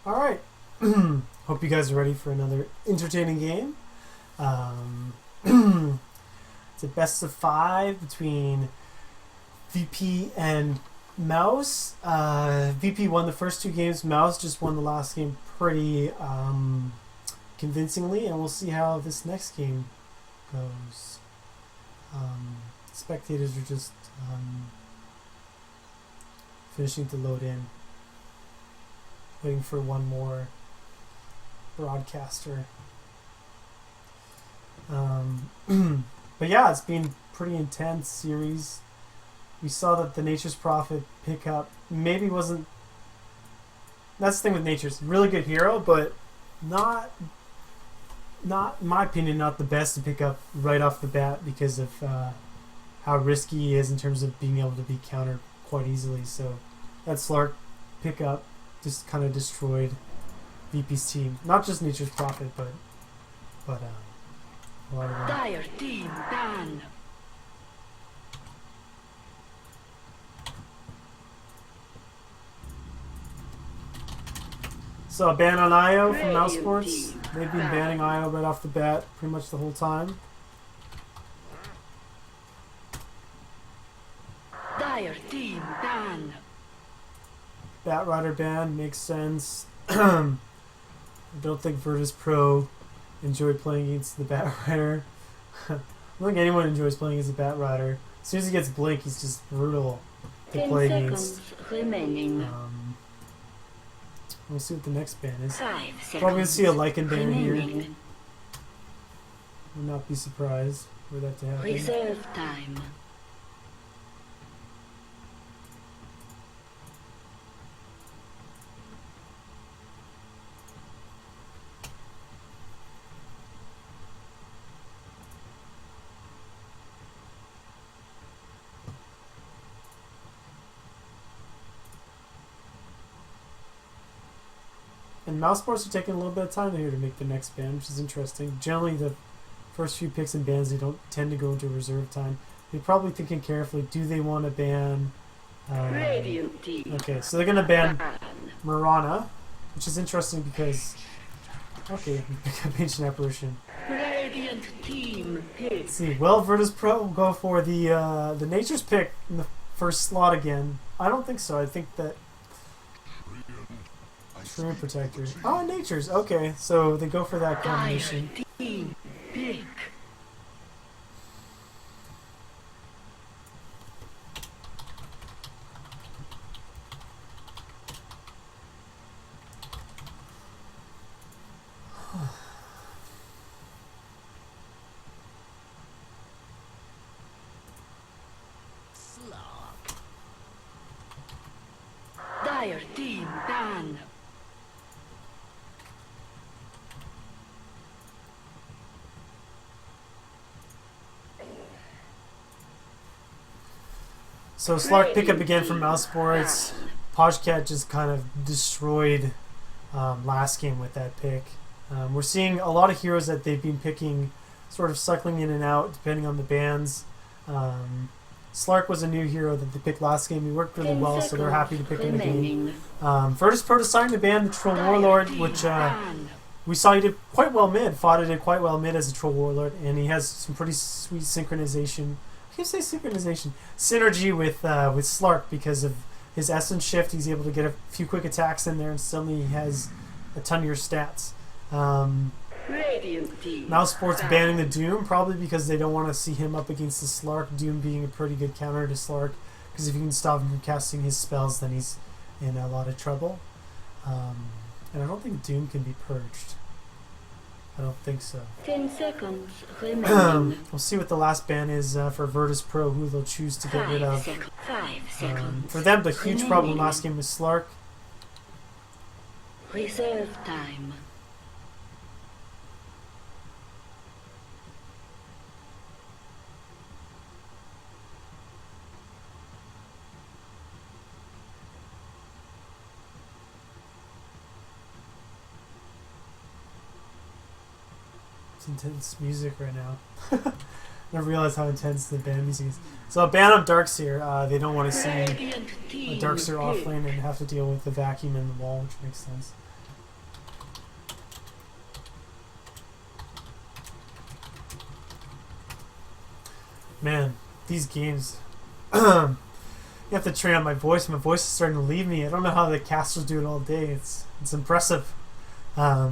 Alright. Hope you guys are ready for another entertaining game. It's a best of 5 between VP and Mouz. VP won the first 2 games. Mouz just won the last game pretty convincingly, and we'll see how this next game goes. Spectators are just finishing to load in. Waiting for one more broadcaster. But yeah, it's been pretty intense series. We saw that the Nature's Prophet pickup maybe wasn't... That's the thing with Nature's. Really good hero, but not in my opinion, not the best to pick up right off the bat because of how risky he is in terms of being able to be countered quite easily. So that Slark pickup just kind of destroyed VP's team. Not just Nature's Prophet, but a lot of them. Dire team ban. So a ban on IO from Mouse Sports. They've been banning IO right off the bat pretty much the whole time. Dire team ban. Batrider ban makes sense. I don't think Virtus Pro enjoyed playing against the Batrider. I don't think anyone enjoys playing against the Batrider. As soon as he gets Blink, he's just brutal to play against. Remaining. We'll see what the next ban is. 5 seconds. Probably gonna see a Lycan ban here. remaining. Would not be surprised for that to happen. Reserve time. And Mouse Sports are taking a little bit of time here to make the next ban, which is interesting. Generally, the first few picks and bans, they don't tend to go into reserve time. They're probably thinking carefully, do they want to ban... Radiant team. okay, so they're going to ban ban. Marana, which is interesting because... Okay, pick up Ancient Apparition. Radiant team pick. Let's see, well, Virtus Pro will go for the Nature's pick in the first slot again. I don't think so. I think that... Screen Protector. Oh, Nature's. Okay, so they go for that combination. Dire team pick. Dire team ban. So Slark pickup again from Mouse Sports. Podcat just kind of destroyed last game with that pick. We're seeing a lot of heroes that they've been picking, sort of cycling in and out depending on the bans. Slark was a new hero that they picked last game. He worked really 10 well, so they're happy to pick him again. remaining. Virtus Pro deciding to ban the Troll Warlord, which ban. we saw he did quite well mid. Fought it quite well mid as a Troll Warlord, and he has some pretty sweet synchronization. I can't say synchronization. Synergy with Slark because of his Essence Shift. He's able to get a few quick attacks in there, and suddenly he has a ton of your stats. Radiant team. Mouse Sports ban. banning the Doom, probably because they don't want to see him up against the Slark. Doom being a pretty good counter to Slark, because if you can stop him from casting his spells, then he's in a lot of trouble. And I don't think Doom can be purged. I don't think so. 10 seconds remaining. We'll see what the last ban is for Virtus Pro, who they'll choose to get rid of. 5 seconds. For them, the huge problem remaining. last game was Slark. Reserve time. It's intense music right now. I realize how intense the band music is. So a ban on Darkseer. They don't want to see a Darkseer offlane and have to deal with the vacuum in the wall, which makes sense. Man, these games. You have to train out my voice. My voice is starting to leave me. I don't know how the casters do it all day. It's impressive. Although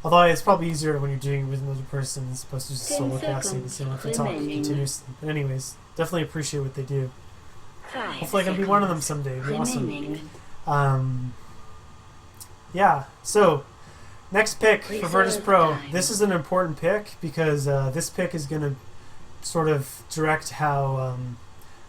it's probably easier when you're doing it with another person as opposed to just 10 solo casting, seconds so you don't have to talk remaining. continuously. But anyways, definitely appreciate what they do. 5 Hopefully I can be one of them seconds someday. It'd be awesome. remaining. Yeah, so next pick for Virtus Reserve Pro. time. This is an important pick because this pick is going to sort of direct how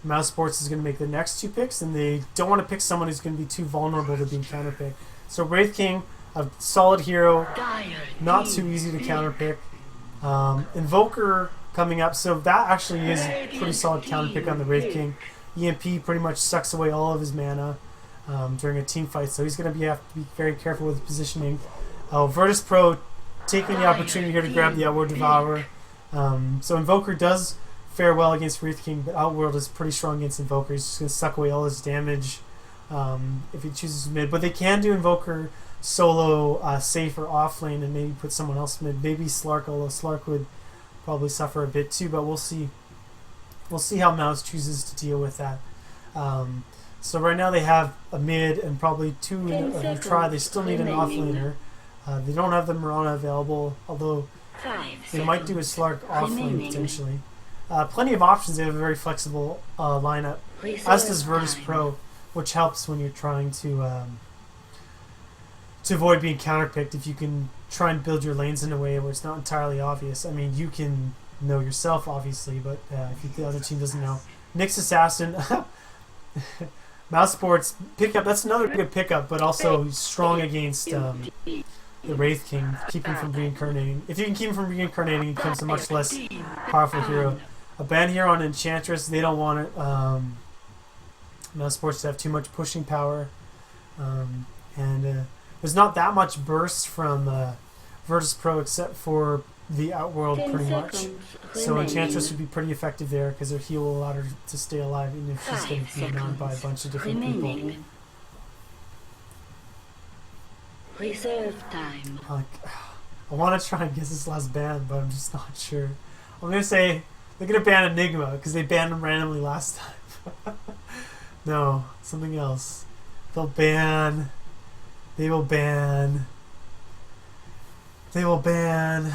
Mouse Sports is going to make the next two picks, and they don't want to pick someone who's going to be too vulnerable to being counterpicked. So Wraith King, a solid hero, Dire not team too easy to pick. counterpick. Invoker coming up, so that actually is a pretty solid counterpick on the Wraith King. EMP pretty much sucks away all of his mana during a team fight, so he's going to have to be very careful with his positioning. Virtus Pro taking the opportunity here to grab the Outward Devourer. So Invoker does fare well against Wraith King, but Outworld is pretty strong against Invoker. He's just going to suck away all his damage if he chooses mid. But they can do Invoker solo safe or off lane and maybe put someone else mid. Maybe Slark, although Slark would probably suffer a bit too, but we'll see. We'll see how Mouse chooses to deal with that. So right now they have a mid and probably two 10 in a seconds try. They still need an off remaining. laner. They don't have the Mirana available, although 5 they might do a seconds Slark off lane remaining. potentially. Plenty of options. They have a very flexible lineup, as does Reserve Virtus time. Pro, which helps when you're trying to avoid being counterpicked. If you can try and build your lanes in a way where it's not entirely obvious. I mean, you can know yourself, obviously, but if the other team doesn't know. Nyx Assassin, Mouse Sports pickup. That's another good pickup, but also strong against the Wraith King. Keep him from reincarnating. If you can keep him from reincarnating, he becomes a much less powerful hero. A ban here on Enchantress. They don't want it. Mouse Sports to have too much pushing power, and there's not that much burst from Virtus Pro except for the Outworld 10 pretty much. seconds So remaining. Enchantress would be pretty effective there because her heal will allow her to stay alive even if she's 5 getting beaten on by a seconds bunch of different people. remaining. Reserve time. Like, I want to try and guess this last ban, but I'm just not sure. I'm gonna say they're gonna ban Enigma because they banned him randomly last time. No, something else. They'll ban. They will ban. They will ban.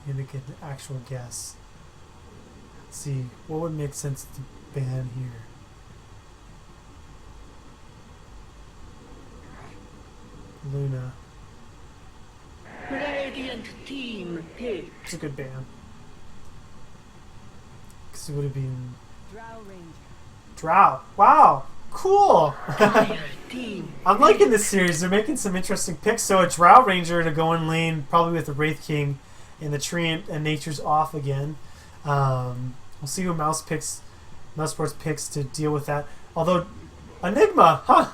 I'm gonna get an actual guess. Let's see, what would make sense to ban here? Luna. Radiant team pick. It's a good ban. Because it would have been Drow. Wow, cool. Dire team. I'm liking this series. They're making some interesting picks. So a Drow Ranger to go in lane, probably with the Wraith King, and the Treant and Nature's off again. We'll see who Mouse Sports picks to deal with that. Although Enigma, huh?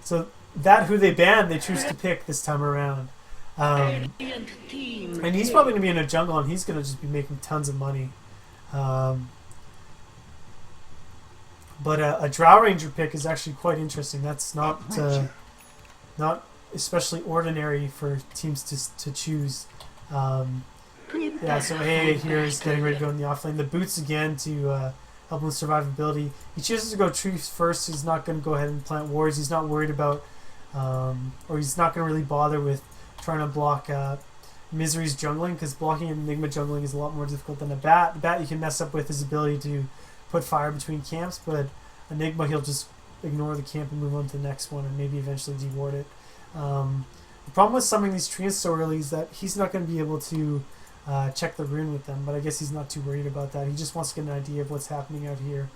So that who they banned, they choose to pick this time around. Radiant team. And he's pick. probably going to be in a jungle, and he's going to just be making tons of money. But a Drow Ranger pick is actually quite interesting. That's not especially ordinary for teams to choose. Yeah, so AA here is getting ready to go in the offlane. The boots again to help him with survivability. He chooses to go trees first. He's not going to go ahead and plant wards. He's not worried about, or he's not going to really bother with trying to block Misery's jungling, because blocking Enigma jungling is a lot more difficult than a bat. The bat you can mess up with his ability to put fire between camps, but Enigma he'll just ignore the camp and move on to the next one and maybe eventually deward it. The problem with summoning these trees so early is that he's not going to be able to check the rune with them, but I guess he's not too worried about that. He just wants to get an idea of what's happening out here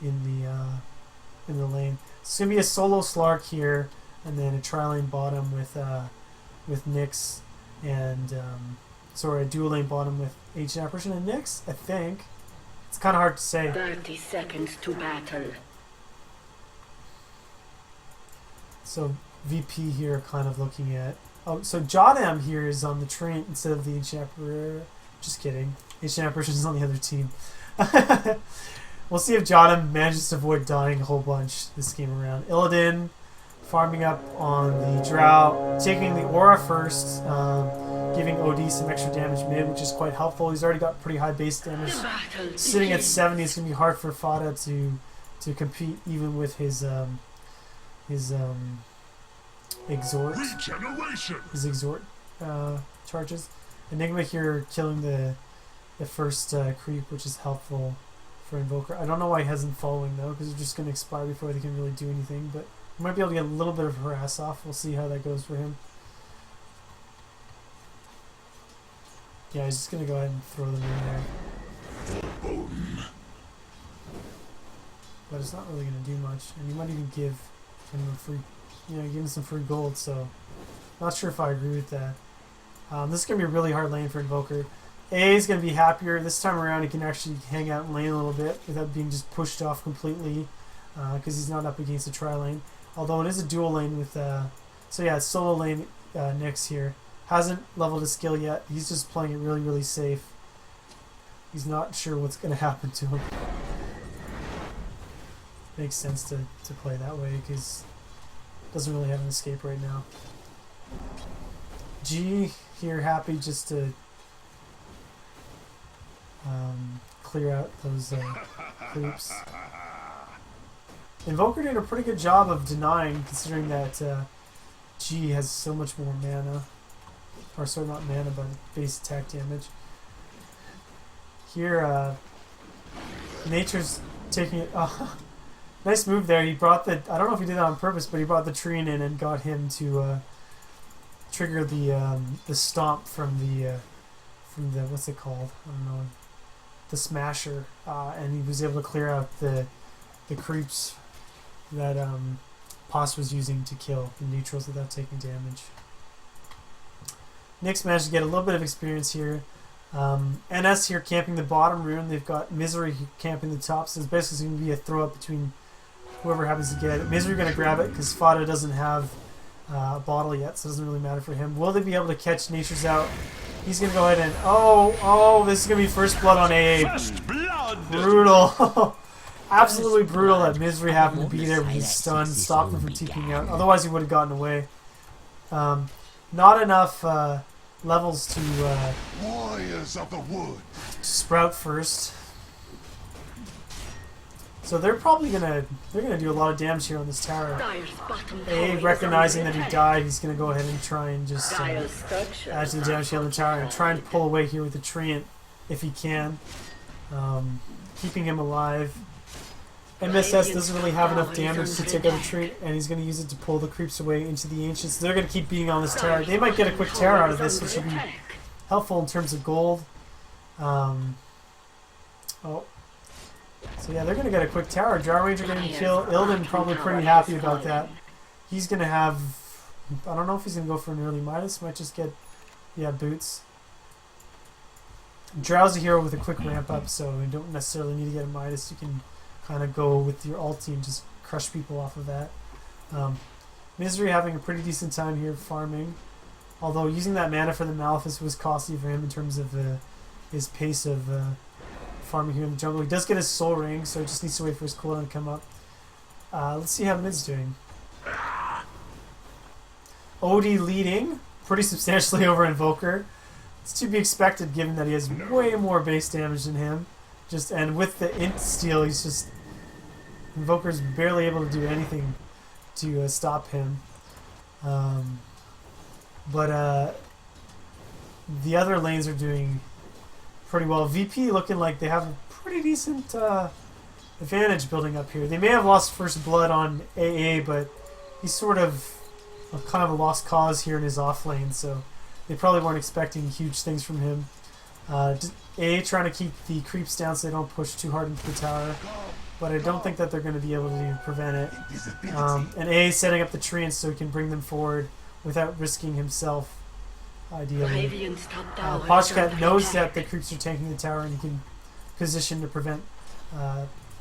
in the lane. It's going to be a solo Slark here, and then a tri-lane bottom with Nyx, and a dual lane bottom with Ancient Apparition and Nyx, I think. It's kind of hard to say. 30 seconds to battle. So VP here kind of looking at... Oh, so Jodam here is on the train instead of the Ancient Apparition. Just kidding. Ancient Apparition is on the other team. We'll see if Jodam manages to avoid dying a whole bunch this game around. Illidan farming up on the Drow, taking the Aura first, giving OD some extra damage mid, which is quite helpful. He's already got pretty high base damage. The battle Sitting at begins. 70, it's going to be hard for Fada to compete even with his exhort. Regeneration. His exhort charges. Enigma here killing the first creep, which is helpful for Invoker. I don't know why he hasn't following though, because they're just going to expire before they can really do anything, but he might be able to get a little bit of harass off. We'll see how that goes for him. Yeah, he's just going to go ahead and throw them in there. But it's not really going to do much, and you might even give him a free, give him some free gold, so not sure if I agree with that. This is going to be a really hard lane for Invoker. A is going to be happier. This time around, he can actually hang out in lane a little bit without being just pushed off completely, because he's not up against a tri lane. Although it is a dual lane with, so yeah, it's solo lane Nyx here. Hasn't leveled his skill yet. He's just playing it really, really safe. He's not sure what's going to happen to him. Makes sense to play that way because doesn't really have an escape right now. G here happy just to clear out those creeps. Invoker did a pretty good job of denying, considering that G has so much more mana. Or sorry, not mana, but base attack damage. Here, Nature's taking it. Nice move there. He brought the. I don't know if he did that on purpose, but he brought the Treen in and got him to trigger the stomp from the what's it called? I don't know. The Smasher, and he was able to clear out the creeps that Pos was using to kill the neutrals without taking damage. Nyx managed to get a little bit of experience here. NS here camping the bottom rune. They've got Misery camping the top, so it's basically going to be a throw up between whoever happens to get it. Misery going to grab it because Fada doesn't have a bottle yet, so it doesn't really matter for him. Will they be able to catch Nature's out? He's going to go ahead and... Oh, this is going to be first blood on AA. First blood. Brutal. Absolutely brutal that Misery happened to be there with his stun, stopped him from TPing out. Otherwise he would have gotten away. Not enough levels to Warriors of the wood. sprout first. So they're probably gonna do a lot of damage here on this tower. Dire's bottom tower A, is recognizing that under he attack. died, he's gonna go ahead and try and just Dire's structures add to the are damage here on the tower and try and pull away here with the Treant if he can, keeping him alive. MSS doesn't really have enough damage to take out a Treant, and he's going to use it to pull the creeps away into the Ancients. They're going to keep being on this tower. They might get a quick tower out of this, which would be helpful in terms of gold. So yeah, they're going to get a quick tower. Jar Ranger getting a kill. Ilden probably pretty happy about that. He's going to have... I don't know if he's going to go for an early Midas. Might just get... Yeah, boots. Drowsy hero with a quick ramp up, so you don't necessarily need to get a Midas. You can kind of go with your ulti and just crush people off of that. Misery having a pretty decent time here farming. Although using that mana for the Malefice was costly for him in terms of his pace of farming here in the jungle. He does get his soul ring, so he just needs to wait for his cooldown to come up. Let's see how mid's doing. OD leading pretty substantially over Invoker. It's to be expected given that he has way more base damage than him. And with the int steal, he's just... Invoker's barely able to do anything to stop him. But the other lanes are doing pretty well. VP looking like they have a pretty decent advantage building up here. They may have lost first blood on AA, but he's sort of kind of a lost cause here in his off lane, so they probably weren't expecting huge things from him. AA trying to keep the creeps down so they don't push too hard into the tower, but I don't think that they're going to be able to prevent it. And AA setting up the treants so he can bring them forward without risking himself, ideally. Radiant's top tower is Poshcat under knows attack. that the creeps are tanking the tower and he can position to prevent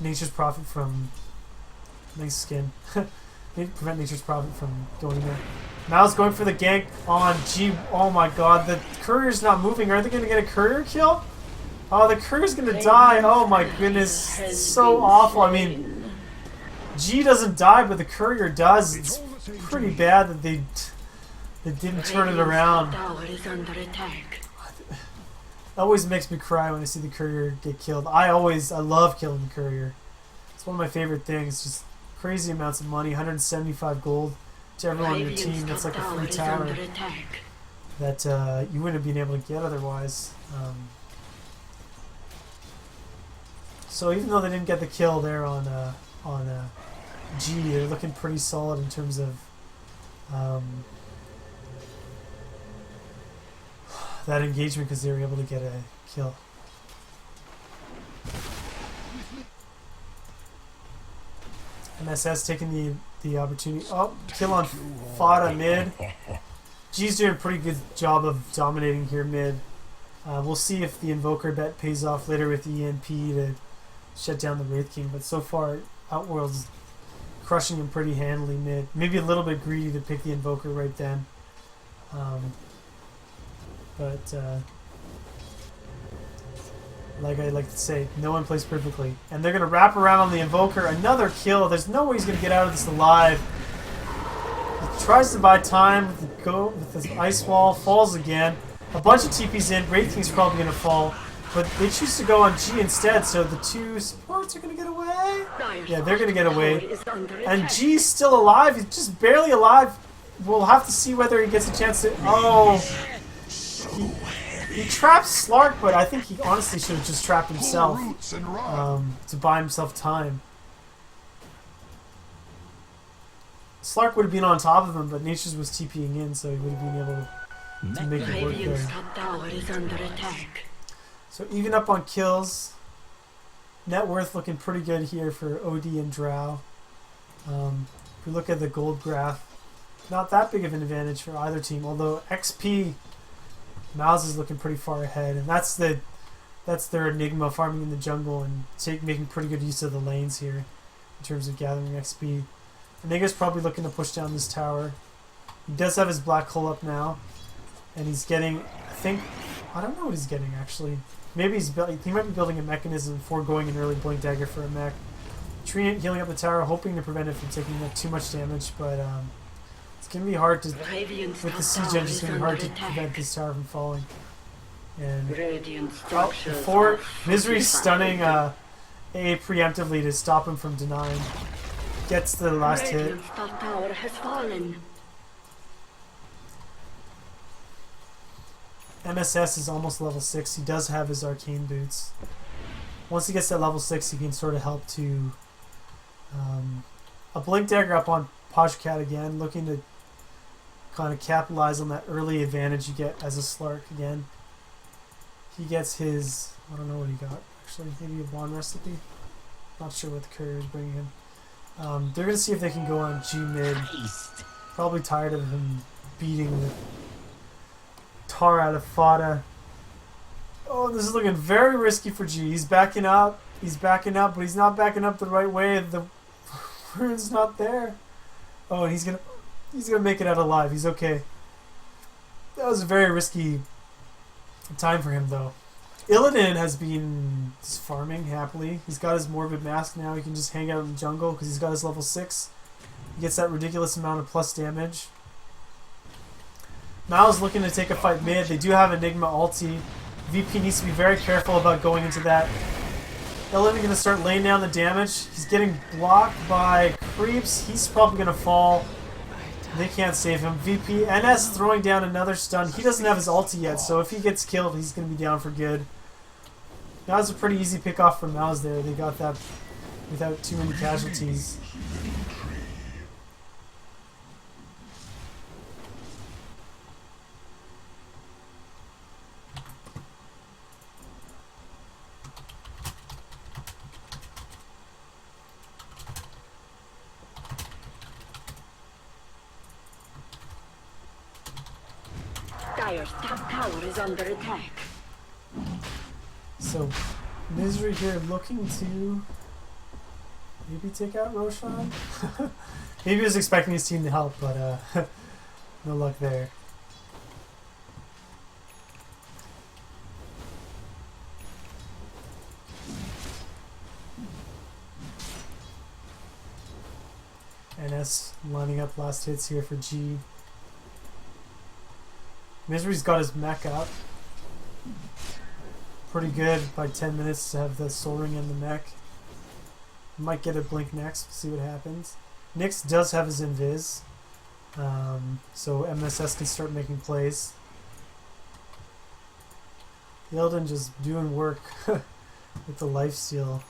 Nature's Prophet from... Nice skin. Prevent Nature's Prophet from going there. Mouz going for the gank on G. Oh my god, the courier's not moving. Are they going to get a courier kill? Oh, the courier's going to die. Oh my goodness. It's so awful. I mean, G doesn't die, but the courier does. It's pretty bad that they that didn't turn it around. Tower is under attack. It always makes me cry when I see the courier get killed. I love killing the courier. It's one of my favorite things. Just crazy amounts of money, 175 gold to everyone on your team. That's like a free tower that you wouldn't have been able to get otherwise. So even though they didn't get the kill there on G, they're looking pretty solid in terms of that engagement because they were able to get a kill. MSS taking the opportunity. Oh, kill on Fada mid. G's doing a pretty good job of dominating here mid. We'll see if the Invoker bet pays off later with the EMP to shut down the Wraith King, but so far Outworld's crushing him pretty handily mid. Maybe a little bit greedy to pick the Invoker right then. But like I like to say, no one plays perfectly. And they're going to wrap around on the Invoker. Another kill. There's no way he's going to get out of this alive. He tries to buy time with this ice wall. Falls again. A bunch of TPs in. Wraith King's probably going to fall. But they choose to go on G instead, so the two supports are going to get away. Yeah, they're going to get away. And G's still alive. He's just barely alive. We'll have to see whether he gets a chance to... Oh... He trapped Slark, but I think he honestly should have just trapped himself to buy himself time. Slark would have been on top of him, but Nature's was TPing in, so he would have been able to make it work there. Tower is under attack. So even up on kills. Net worth looking pretty good here for OD and Drow. If we look at the gold graph, not that big of an advantage for either team, although XP... Mouz is looking pretty far ahead, and that's their Enigma, farming in the jungle and making pretty good use of the lanes here in terms of gathering XP. Enigma's probably looking to push down this tower. He does have his black hole up now, and he's getting, I don't know what he's getting actually. Maybe he might be building a mechanism before going an early blink dagger for a mech. Treant healing up the tower, hoping to prevent it from taking up too much damage, but it's going to be hard to, with the siege engine, it's going to be hard to prevent this tower from falling. And before Misery stunning A preemptively to stop him from denying. Gets the last hit. Tower has fallen. MSS is almost level 6. He does have his arcane boots. Once he gets to level 6, he can sort of help to... a blink dagger up on Pajkat again, looking to kind of capitalize on that early advantage you get as a Slark again. He gets his... I don't know what he got, actually. Maybe a bond recipe? Not sure what the courier is bringing him. They're going to see if they can go on G mid. Probably tired of him beating the tar out of Fada. Oh, this is looking very risky for G. He's backing up. He's backing up, but he's not backing up the right way. The rune's not there. Oh, and he's gonna make it out alive. He's okay. That was a very risky time for him, though. Illidan has been just farming happily. He's got his Morbid Mask now. He can just hang out in the jungle because he's got his level 6. He gets that ridiculous amount of plus damage. Mao's looking to take a fight mid. They do have Enigma ulti. VP needs to be very careful about going into that. Illidan going to start laying down the damage. He's getting blocked by creeps. He's probably going to fall. They can't save him. VP, NS throwing down another stun. He doesn't have his ulti yet, so if he gets killed, he's going to be down for good. That was a pretty easy pick off for Mouz there. They got that without too many casualties. Dire's top tower is under attack. So, Misery here looking to maybe take out Roshan? Maybe he was expecting his team to help, but no luck there. NS lining up last hits here for G. Misery's got his mech up. Pretty good by 10 minutes to have the soul ring in the mech. Might get a blink next, see what happens. Nyx does have his invis, so MSS can start making plays. Ilden just doing work with the lifesteal.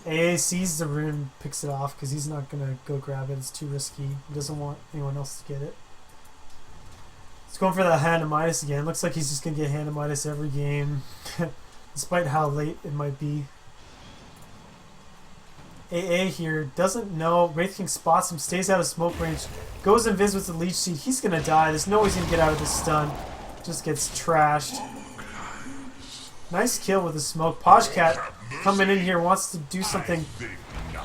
AA sees the rune, picks it off because he's not going to go grab it. It's too risky. He doesn't want anyone else to get it. He's going for that hand of Midas again. Looks like he's just going to get hand of Midas every game, despite how late it might be. AA here doesn't know. Wraith King spots him, stays out of smoke range, goes invis with the leech seed. He's going to die. There's no way he's going to get out of this stun. Just gets trashed. Nice kill with the smoke. Pajkat coming in here wants to do something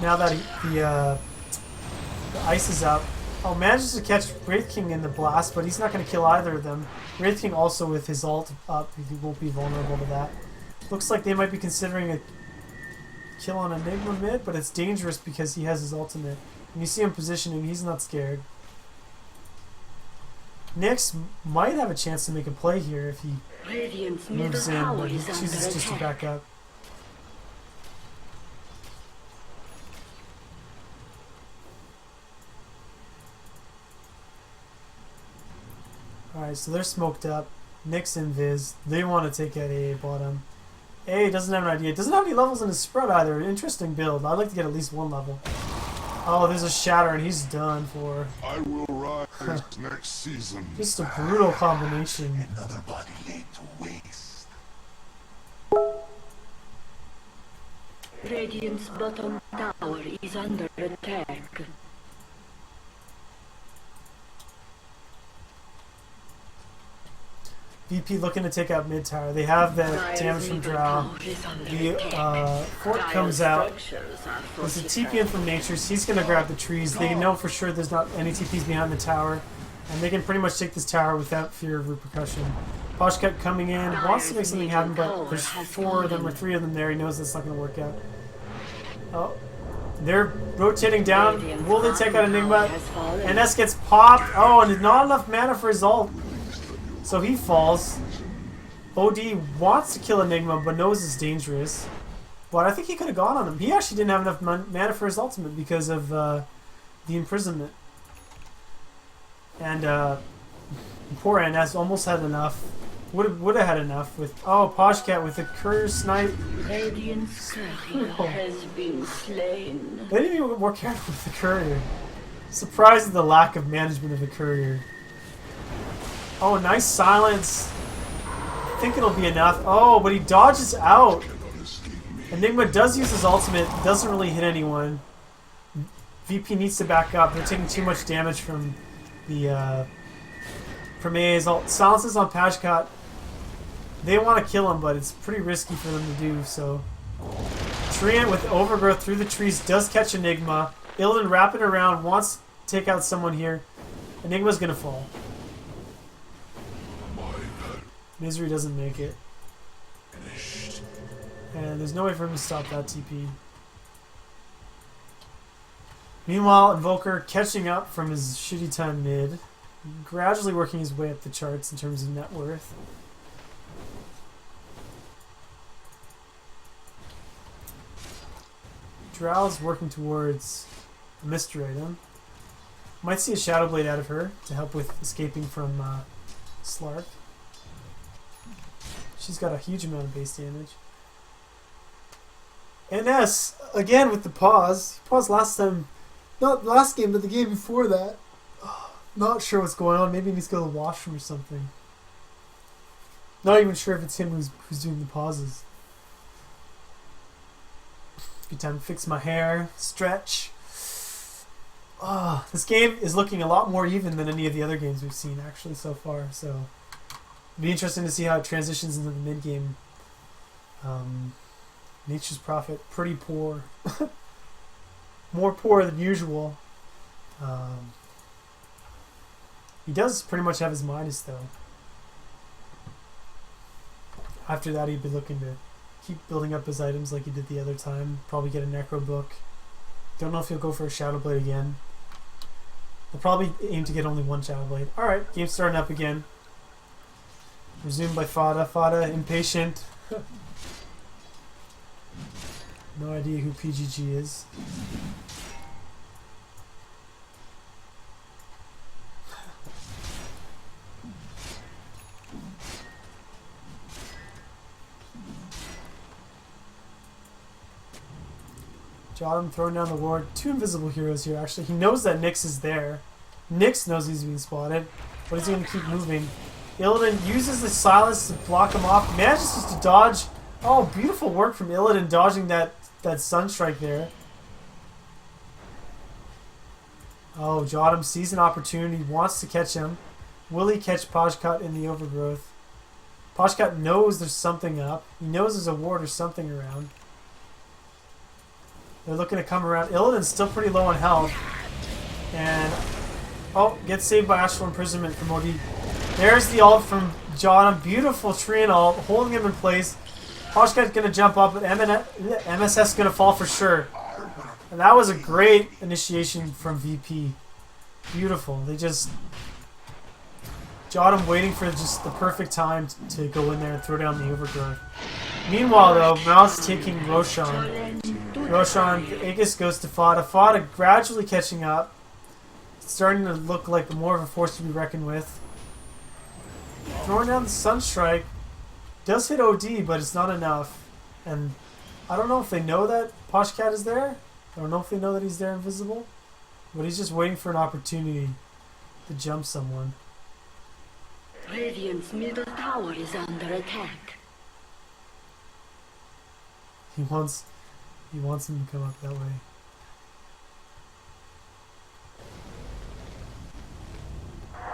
now that the ice is up. Oh, manages to catch Wraith King in the blast, but he's not going to kill either of them. Wraith King also with his ult up, he won't be vulnerable to that. Looks like they might be considering a kill on Enigma mid, but it's dangerous because he has his ultimate. And you see him positioning, he's not scared. Nyx might have a chance to make a play here if he moves in, but he chooses just to back up. Alright, so they're smoked up. Nyx invis. They want to take out AA bottom. AA doesn't have an idea. Doesn't have any levels in his spread either. Interesting build. I'd like to get at least one level. Oh, there's a shatter and he's done for. I will rise next season. Just a brutal combination. Another body laid to waste. Radiant's bottom tower is under attack. VP looking to take out mid tower. They have the damage from Drow. The fort comes out. There's a TP in from Nature's. He's going to grab the trees. They know for sure there's not any TPs behind the tower. And they can pretty much take this tower without fear of repercussion. Pajkat coming in. Wants to make something happen, but there's 4 of them or 3 of them there. He knows that's not going to work out. Oh. They're rotating down. Will they take out Enigma? NS gets popped. Oh, and not enough mana for his ult. So he falls. OD wants to kill Enigma, but knows it's dangerous. But I think he could have gone on him. He actually didn't have enough mana for his ultimate because of the imprisonment. And poor NS almost had enough. Would have had enough with Pajkat with the courier snipe. Radiant's courier has been slain. They didn't even get more careful with the courier. Surprised at the lack of management of the courier. Oh, nice silence. I think it'll be enough. Oh, but he dodges out. Enigma does use his ultimate. Doesn't really hit anyone. VP needs to back up. They're taking too much damage from the from AA's ult. Silences on Pajkat. They want to kill him, but it's pretty risky for them to do so. Treant with overgrowth through the trees does catch Enigma. Ilden wrapping around, wants to take out someone here. Enigma's gonna fall. Misery doesn't make it. And there's no way for him to stop that TP. Meanwhile, Invoker catching up from his shitty time mid. Gradually working his way up the charts in terms of net worth. Drow's working towards a mystery item. Might see a Shadow Blade out of her to help with escaping from Slark. She's got a huge amount of base damage. NS, again with the pause. He paused last time. Not last game, but the game before that. Not sure what's going on. Maybe he needs to go to the washroom or something. Not even sure if it's him who's doing the pauses. Good time to fix my hair. Stretch. This game is looking a lot more even than any of the other games we've seen actually so far. So it'll be interesting to see how it transitions into the mid game. Nature's Prophet, pretty poor. More poor than usual. He does pretty much have his Midas though. After that he'd be looking to keep building up his items like he did the other time. Probably get a Necro Book. Don't know if he'll go for a Shadow Blade again. They'll probably aim to get only one Shadow Blade. Alright, game starting up again. Resumed by Fada. Fada, impatient. No idea who PGG is. Jotum throwing down the ward. Two invisible heroes here, actually. He knows that Nyx is there. Nyx knows he's being spotted, but he's going to keep moving. Illidan uses the silence to block him off. Manages just to dodge. Oh, beautiful work from Illidan dodging that Sunstrike there. Oh, Jotum sees an opportunity, wants to catch him. Will he catch Pajkat in the overgrowth? Pajkat knows there's something up. He knows there's a ward or something around. They're looking to come around. Illidan's still pretty low on health. And, oh, gets saved by Astral Imprisonment from OD. There's the ult from Jotum. Beautiful Treant ult, holding him in place. Pajkat's going to jump up, but MSS is going to fall for sure. And that was a great initiation from VP. Beautiful. They just... Jotum waiting for just the perfect time to go in there and throw down the overgrowth. Meanwhile, though, Mouz taking Roshan. Roshan, Aegis goes to Fada. Fada gradually catching up. It's starting to look like more of a force to be reckoned with. Throwing down the Sunstrike. Does hit OD, but it's not enough. And I don't know if they know that Pajkat is there. I don't know if they know that he's there invisible. But he's just waiting for an opportunity to jump someone. Radiant's middle tower is under attack. He wants him to come up that way.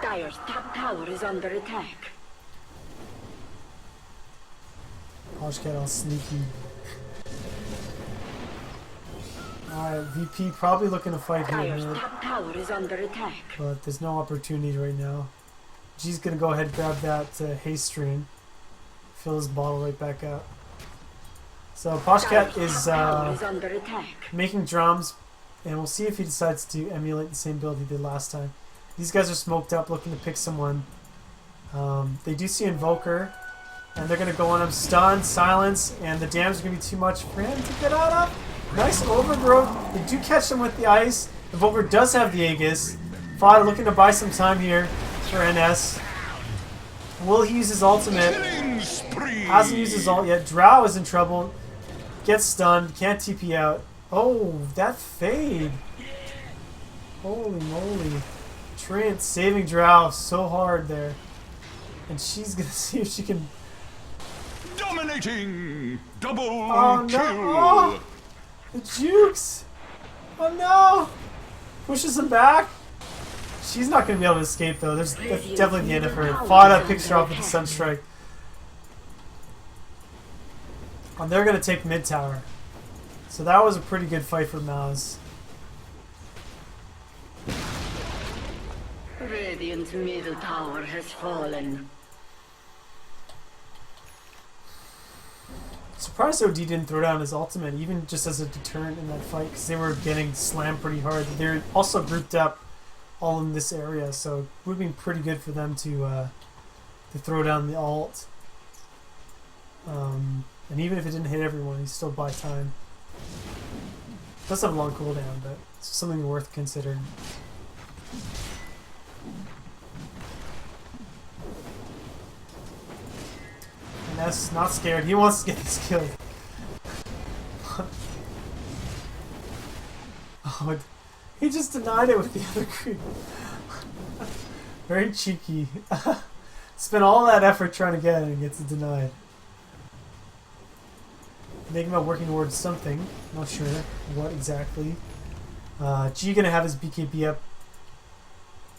Dire's top tower is under attack. Pajkat all sneaky. Alright, VP probably looking to fight here. Dire's top tower is under attack. But there's no opportunity right now. G's gonna go ahead and grab that haste stream. Fill his bottle right back up. So Pajkat is under attack. making drums, and we'll see if he decides to emulate the same build he did last time. These guys are smoked up, looking to pick someone. They do see Invoker, and they're going to go on him. Stun, silence, and the damage is going to be too much for him to get out of. Nice overgrowth. They do catch him with the ice. Invoker does have the Aegis. Fada looking to buy some time here for NS. Will he use his ultimate? Hasn't used his ult yet. Drow is in trouble. Gets stunned. Can't TP out. Oh, that fade. Holy moly. Treant saving Drow so hard there. And she's going to see if she can... Dominating! Double Oh, kill! no! Oh, the jukes! Oh, no! Pushes him back. She's not going to be able to escape, though. That's definitely the end of her. Fada picks her off with the Sunstrike. And they're going to take mid tower. So that was a pretty good fight for Mouz. Radiant's middle tower has fallen. Surprised OD didn't throw down his ultimate, even just as a deterrent in that fight, because they were getting slammed pretty hard. They're also grouped up all in this area, so it would have been pretty good for them to throw down the ult. And even if it didn't hit everyone, you still buy time. It does have a long cooldown, but it's something worth considering. And that's not scared. He wants to get this killed. Oh, he just denied it with the other creep. Very cheeky. Spent all that effort trying to get it and gets it denied. Thinking about working towards something. Not sure what exactly. G gonna have his BKB up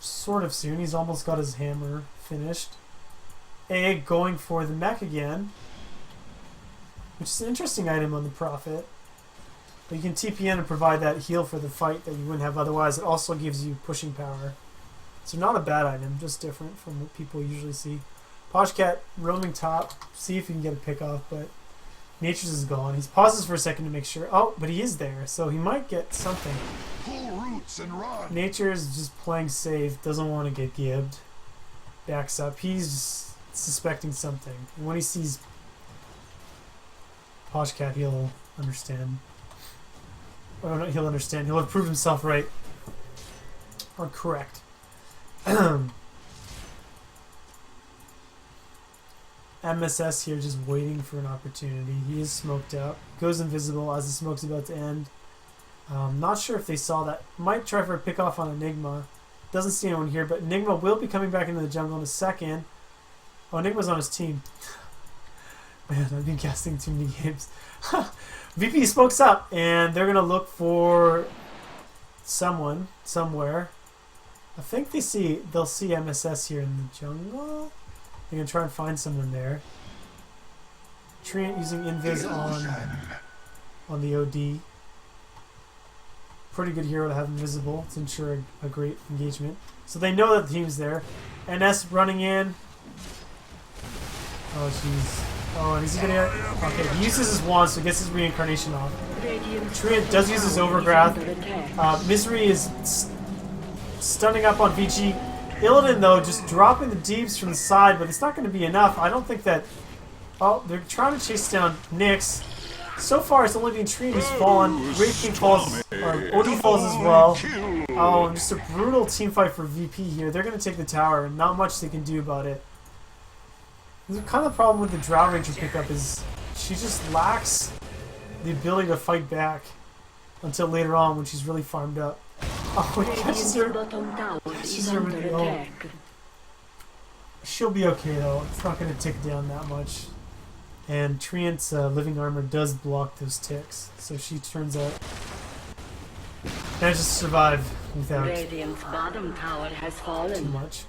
sort of soon. He's almost got his hammer finished. A going for the mech again, which is an interesting item on the Prophet. But you can TP in and provide that heal for the fight that you wouldn't have otherwise. It also gives you pushing power. So not a bad item, just different from what people usually see. Pajkat roaming top, see if you can get a pick off, but Nature's is gone. He pauses for a second to make sure. Oh, but he is there, so he might get something. Pull roots and run. Nature is just playing safe, doesn't want to get gibbed. Backs up. He's just suspecting something. And when he sees Poshcat, he'll understand. Or not, he'll understand. He'll have proved himself right. Or correct. MSS here just waiting for an opportunity. He is smoked out. Goes invisible as the smoke's about to end. Not sure if they saw that. Might try for a pick off on Enigma. Doesn't see anyone here, but Enigma will be coming back into the jungle in a second. Oh, Enigma's on his team. Man, I've been casting too many games. VP smokes up, and they're going to look for someone, somewhere. I think they'll see MSS here in the jungle. They're going to try and find someone there. Treant using Invis on the OD. Pretty good hero to have invisible to ensure a great engagement. So they know that the team's there. NS running in. Oh, jeez. Oh, and he's gonna... Okay, he uses his wand, so he gets his reincarnation off. Treant does use his overgrowth. Misery is stunning up on VG. Illidan, though, just dropping the deeps from the side, but it's not going to be enough. I don't think that... Oh, they're trying to chase down Nyx. So far, it's only been Treant who's fallen. Wraith King falls, or Odie falls as well. Oh, and just a brutal team fight for VP here. They're going to take the tower, and not much they can do about it. The kind of problem with the Drow Ranger pickup is she just lacks the ability to fight back until later on when she's really farmed up. Oh, he catches her. Catches her with the ult. She'll be okay though. It's not going to tick down that much. And Treant's living armor does block those ticks, so she turns out manages to survive without Radiant's bottom tower has fallen. too much.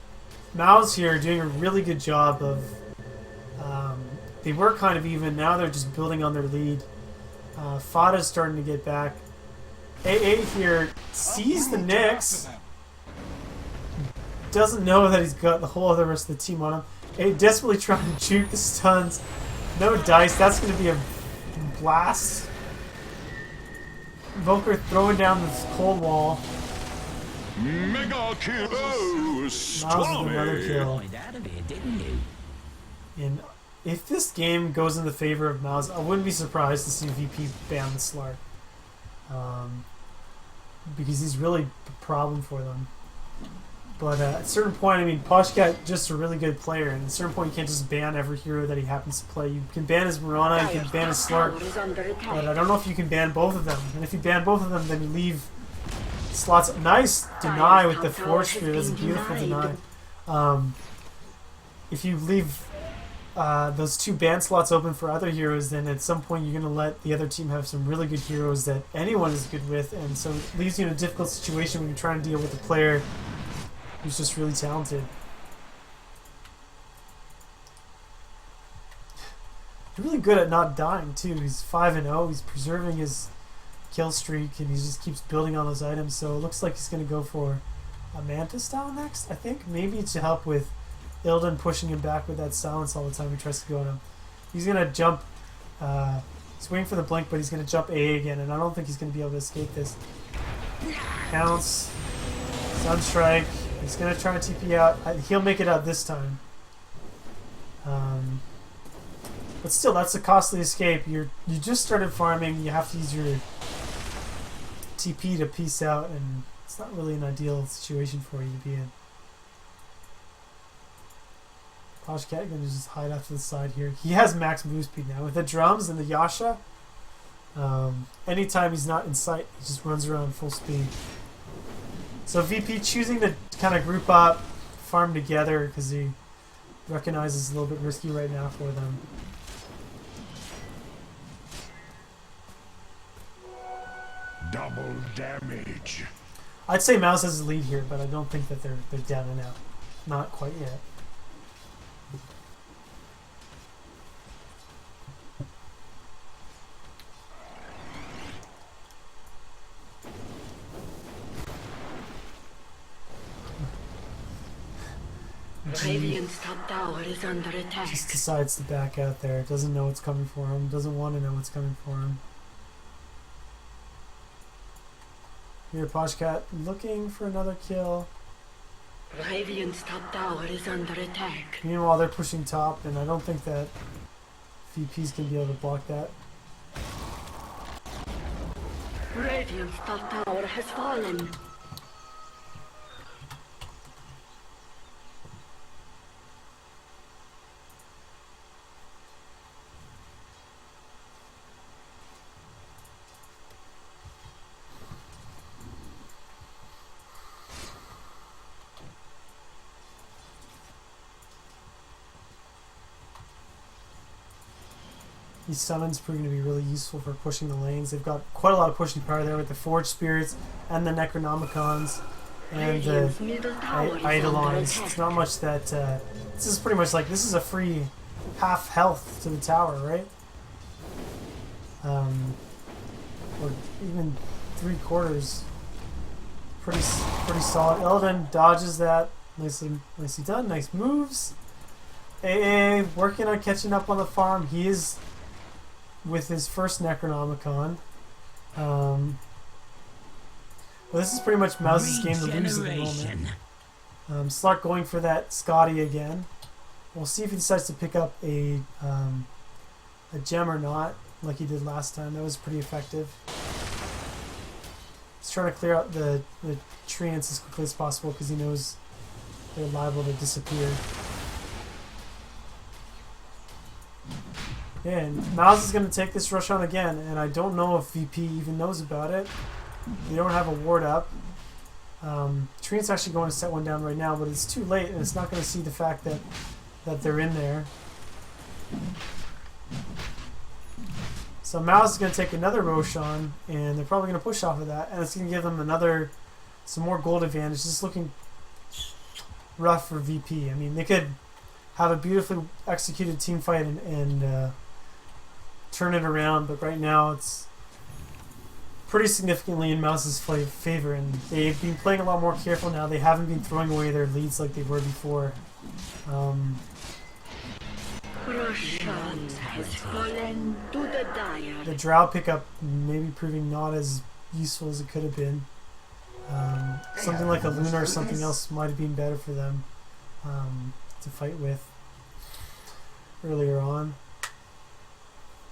Mouz here doing a really good job of. They were kind of even. Now they're just building on their lead. Fada's starting to get back. AA here sees the Nyx. Doesn't know that he's got the whole other rest of the team on him. AA desperately trying to juke the stuns. No dice. That's going to be a blast. Volker throwing down this cold wall. Mega kill. Oh, Mouz with another kill. And if this game goes in the favor of Mouz, I wouldn't be surprised to see VP ban the Slark. Because he's really a problem for them. But at a certain point, I mean, Poshcat just a really good player, and at a certain point you can't just ban every hero that he happens to play. You can ban his Mirana, you can ban his Slark, but I don't know if you can ban both of them. And if you ban both of them, then you leave slots. Nice deny with the Force Sphere, that's a beautiful deny. If you leave those two ban slots open for other heroes, then at some point you're going to let the other team have some really good heroes that anyone is good with, and so it leaves you in a difficult situation when you're trying to deal with a player who's just really talented. He's really good at not dying too. He's 5-0. He's preserving his kill streak, and he just keeps building on those items. So it looks like he's going to go for a Manta style next, I think. Maybe to help with Illidan pushing him back with that silence all the time he tries to go on him. He's going to jump. He's waiting for the blink, but he's going to jump A again, and I don't think he's going to be able to escape this. Counts. Sunstrike. He's going to try to TP out. He'll make it out this time. But still, that's a costly escape. You just started farming. You have to use your TP to peace out, and it's not really an ideal situation for you to be in. Poshcat going to just hide off to the side here. He has max move speed now. With the drums and the Yasha, anytime he's not in sight, he just runs around full speed. So VP choosing to kind of group up, farm together, because he recognizes it's a little bit risky right now for them. Double damage. I'd say Mouz has the lead here, but I don't think that they're down and out. Not quite yet. GG. Radiant's top tower is under attack. Just decides to back out there. Doesn't know what's coming for him. Doesn't want to know what's coming for him. Here, Poshcat looking for another kill. Radiant's top tower is under attack. Meanwhile, they're pushing top, and I don't think that VP's gonna be able to block that. Radiant's top tower has fallen. These summons proving to be really useful for pushing the lanes. They've got quite a lot of pushing power there with the Forge Spirits and the Necronomicons and the Radiant's middle tower is under Eidolons. attack. It's not much that... this is pretty much like, this is a free half health to the tower, right? Or even 3/4. Pretty solid. Illidan dodges that. Nicely done. Nice moves. AA working on catching up on the farm. He is with his first Necronomicon. Well, this is pretty much Mouz's game to lose at the moment. Slark going for that Scotty again. We'll see if he decides to pick up a gem or not, like he did last time. That was pretty effective. He's trying to clear out the treants as quickly as possible because he knows they're liable to disappear. Yeah, and Mouz is going to take this rush on again, and I don't know if VP even knows about it. They don't have a ward up. Treant's actually going to set one down right now, but it's too late, and it's not going to see the fact that they're in there. So Mouz is going to take another Roshan, and they're probably going to push off of that, and it's going to give them some more gold advantage. This is looking rough for VP. I mean, they could have a beautifully executed team fight and turn it around, but right now it's pretty significantly in Mouz's favor, and they've been playing a lot more careful now. They haven't been throwing away their leads like they were before. Roshan has fallen to the dire. The Drow pickup maybe proving not as useful as it could have been. Something like a Luna or something else might have been better for them to fight with earlier on.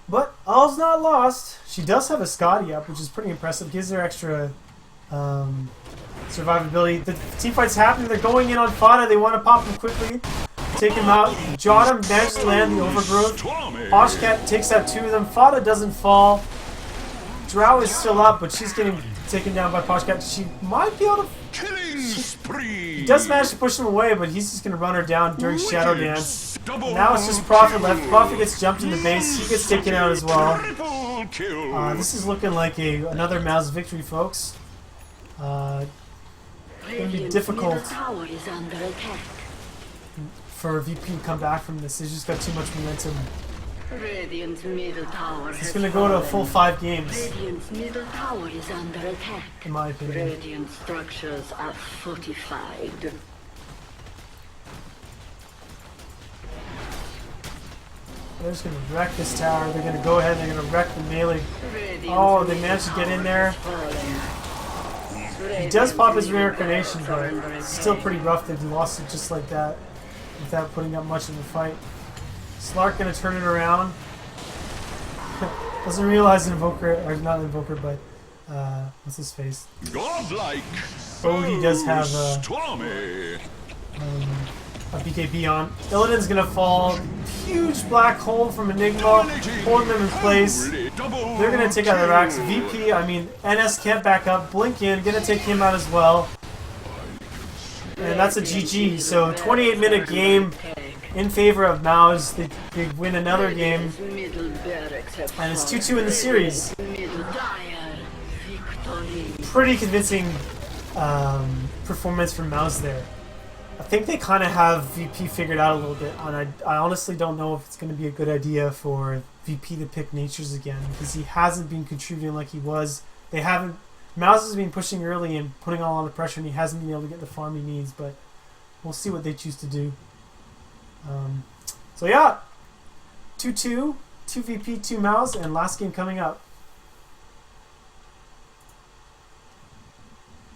But all's not lost. She does have a Scotty up, which is pretty impressive. Gives her extra survivability. The team fight's happening. They're going in on Fada. They want to pop him quickly. Take him out. Jottam manages to land the overgrowth. Poshcat takes out 2 of them. Fada doesn't fall. Drow is still up, but she's getting taken down by Poshcat. She might be able to... Killing spree. He does manage to push him away, but he's just going to run her down during Shadow Dance. Now it's just Prophet left. Prophet gets jumped in the base. He gets taken out as well. Triple kill. This is looking like another Mouz victory, folks. Going to be difficult Middle tower is under attack. for VP to come back from this. They just got too much momentum. Radiant's middle tower It's has going to go to a fallen. full 5 games, Radiant's middle tower is under attack. in my opinion. Radiant structures are fortified. They're just going to wreck this tower. They're going to go ahead and they're going to wreck the melee. Radiant's Oh, they middle managed to get in tower there. has fallen. He does pop his Radiant's reincarnation, middle but towers are under it's still attack. pretty rough. They've lost it just like that without putting up much of a fight. Slark going to turn it around. Doesn't realize Invoker, or not Invoker, but what's his face? Godlike. Bodhi does have Stormy. a BKB on. Illidan's gonna fall. Huge black hole from Enigma, holding them in place. They're gonna take out the racks. VP, I mean, NS can't back up. Blink in, gonna take him out as well. And that's a GG. So 28-minute game in favor of Mouz. They win another game. And it's 2-2 in the series. Pretty convincing performance from Mouz there. I think they kind of have VP figured out a little bit, and I honestly don't know if it's going to be a good idea for VP to pick Natures again, because he hasn't been contributing like he was. They haven't. Mouz has been pushing early and putting on a lot of pressure, and he hasn't been able to get the farm he needs, but we'll see what they choose to do. So yeah, 2-2, 2 VP, 2 Mouz, and last game coming up.